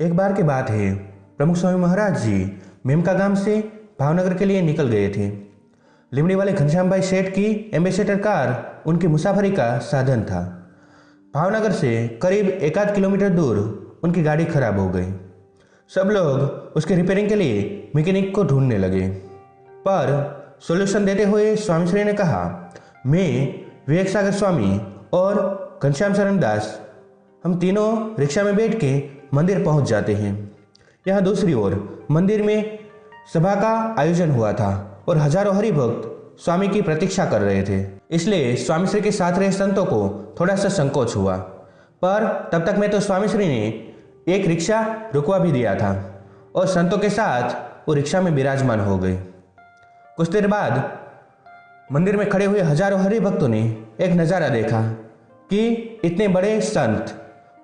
एक बार की बात है, प्रमुख स्वामी महाराज जी मेमका गांव से भावनगर के लिए निकल गए थे। लिमड़ी वाले घनश्याम भाई सेठ की एम्बेसडर कार उनकी मुसाफरी का साधन था। भावनगर से करीब 1 किलोमीटर दूर उनकी गाड़ी खराब हो गई। सब लोग उसके रिपेयरिंग के लिए मैकेनिक को ढूंढने लगे, पर सॉल्यूशन देते हुए स्वामी श्री ने कहा, मैं, विवेक सागर स्वामी और घनश्याम शरण दास, हम तीनों रिक्शा में बैठ के मंदिर पहुंच जाते हैं। यहाँ दूसरी ओर मंदिर में सभा का आयोजन हुआ था और हजारों हरिभक्त स्वामी की प्रतीक्षा कर रहे थे। इसलिए स्वामी श्री के साथ रहे संतों को थोड़ा सा संकोच हुआ, पर तब तक में तो स्वामी श्री ने एक रिक्शा रुकवा भी दिया था और संतों के साथ वो रिक्शा में विराजमान हो गए। कुछ देर बाद मंदिर में खड़े हुए हजारों हरिभक्तों ने एक नज़ारा देखा कि इतने बड़े संत,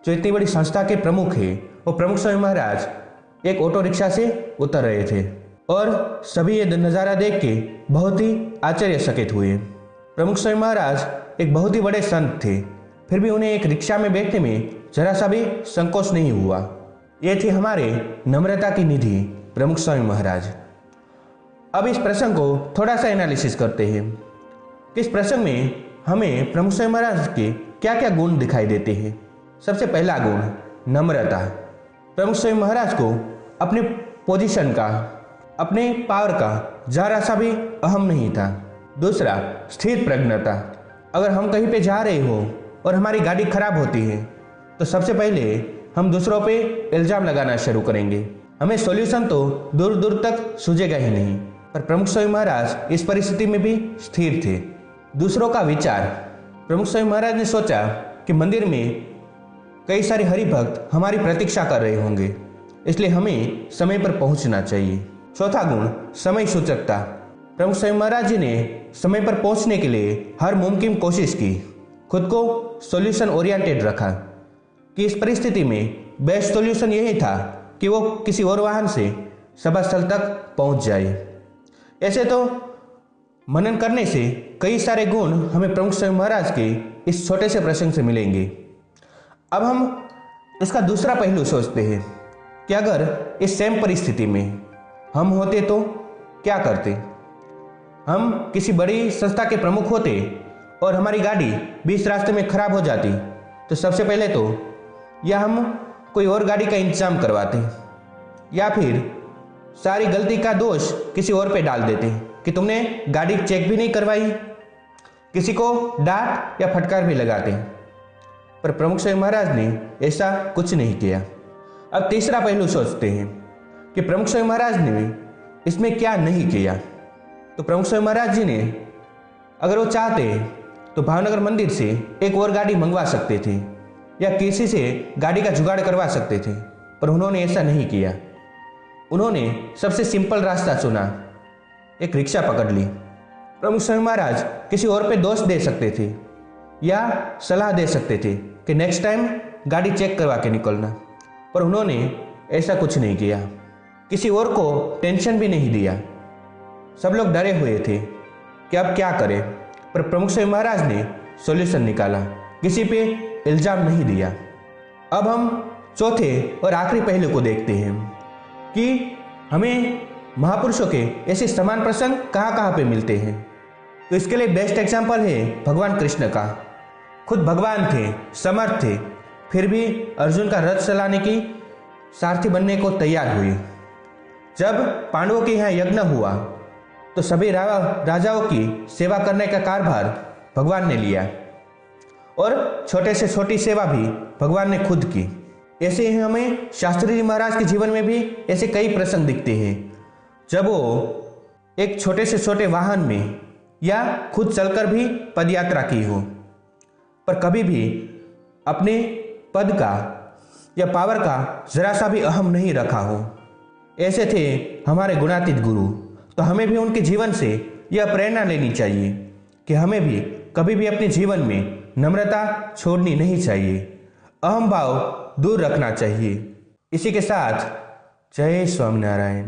जो इतनी बड़ी संस्था के प्रमुख हैं, वो प्रमुख स्वामी महाराज एक ऑटो रिक्शा से उतर रहे थे और सभी ये नज़ारा देख के बहुत ही आश्चर्यचकित हुए। प्रमुख स्वामी महाराज एक बहुत ही बड़े संत थे, फिर भी उन्हें एक रिक्शा में बैठने में जरा सा भी संकोच नहीं हुआ। ये थे हमारे नम्रता की निधि प्रमुख स्वामी महाराज। अब इस प्रसंग को थोड़ा सा एनालिसिस करते हैं कि इस प्रसंग में हमें प्रमुख स्वामी महाराज के क्या क्या गुण दिखाई देते हैं। सबसे पहला गुण, नम्रता। प्रमुख स्वामी महाराज को अपने पोजीशन का, अपने पावर का जरा सा भी अहम नहीं था। दूसरा, स्थिर प्रज्ञता। अगर हम कहीं पे जा रहे हो और हमारी गाड़ी खराब होती है तो सबसे पहले हम दूसरों पे इल्जाम लगाना शुरू करेंगे। हमें सॉल्यूशन तो दूर दूर तक सूझेगा ही नहीं, पर प्रमुख स्वामी महाराज इस परिस्थिति में भी स्थिर थे। दूसरों का विचार। प्रमुख स्वामी महाराज ने सोचा कि मंदिर में कई सारे हरिभक्त हमारी प्रतीक्षा कर रहे होंगे, इसलिए हमें समय पर पहुंचना चाहिए। चौथा गुण, समय सूचकता। प्रमुख स्वामी महाराज जी ने समय पर पहुंचने के लिए हर मुमकिन कोशिश की, खुद को सॉल्यूशन ओरिएंटेड रखा कि इस परिस्थिति में बेस्ट सॉल्यूशन यही था कि वो किसी और वाहन से सभा स्थल तक पहुंच जाए। ऐसे तो मनन करने से कई सारे गुण हमें प्रमुख स्वामी महाराज के इस छोटे से प्रसंग से मिलेंगे। अब हम इसका दूसरा पहलू सोचते हैं कि अगर इस सेम परिस्थिति में हम होते तो क्या करते। हम किसी बड़ी संस्था के प्रमुख होते और हमारी गाड़ी बीच रास्ते में खराब हो जाती तो सबसे पहले तो या हम कोई और गाड़ी का इंतजाम करवाते या फिर सारी गलती का दोष किसी और पे डाल देते कि तुमने गाड़ी चेक भी नहीं करवाई, किसी को डांट या फटकार भी लगाते। पर प्रमुख स्वामी महाराज ने ऐसा कुछ नहीं किया। अब तीसरा पहलू सोचते हैं कि प्रमुख स्वामी महाराज ने इसमें क्या नहीं किया। तो प्रमुख स्वामी महाराज जी ने अगर वो चाहते तो भावनगर मंदिर से एक और गाड़ी मंगवा सकते थे या किसी से गाड़ी का जुगाड़ करवा सकते थे, पर उन्होंने ऐसा नहीं किया। उन्होंने सबसे सिंपल रास्ता चुना, एक रिक्शा पकड़ ली। प्रमुख स्वामी महाराज किसी और पे दोष दे सकते थे या सलाह दे सकते थे कि नेक्स्ट टाइम गाड़ी चेक करवा के निकलना, पर उन्होंने ऐसा कुछ नहीं किया। किसी और को टेंशन भी नहीं दिया। सब लोग डरे हुए थे कि अब क्या करें, पर प्रमुख स्वामी महाराज ने सॉल्यूशन निकाला, किसी पे इल्जाम नहीं दिया। अब हम चौथे और आखिरी पहलू को देखते हैं कि हमें महापुरुषों के ऐसे समान प्रसंग कहाँ कहाँ पे मिलते हैं। तो इसके लिए बेस्ट एग्जाम्पल है भगवान कृष्ण का। खुद भगवान थे, समर्थ थे, फिर भी अर्जुन का रथ चलाने की सारथी बनने को तैयार हुए। जब पांडवों के यहाँ यज्ञ हुआ तो सभी राजाओं की सेवा करने का कारभार भगवान ने लिया और छोटे से छोटी सेवा भी भगवान ने खुद की। ऐसे ही हमें शास्त्री जी महाराज के जीवन में भी ऐसे कई प्रसंग दिखते हैं जब वो एक छोटे से छोटे वाहन में या खुद चलकर भी पदयात्रा की हो, पर कभी भी अपने पद का या पावर का जरा सा भी अहम नहीं रखा हो। ऐसे थे हमारे गुणातीत गुरु। तो हमें भी उनके जीवन से यह प्रेरणा लेनी चाहिए कि हमें भी कभी भी अपने जीवन में नम्रता छोड़नी नहीं चाहिए, अहम भाव दूर रखना चाहिए। इसी के साथ जय स्वामीनारायण।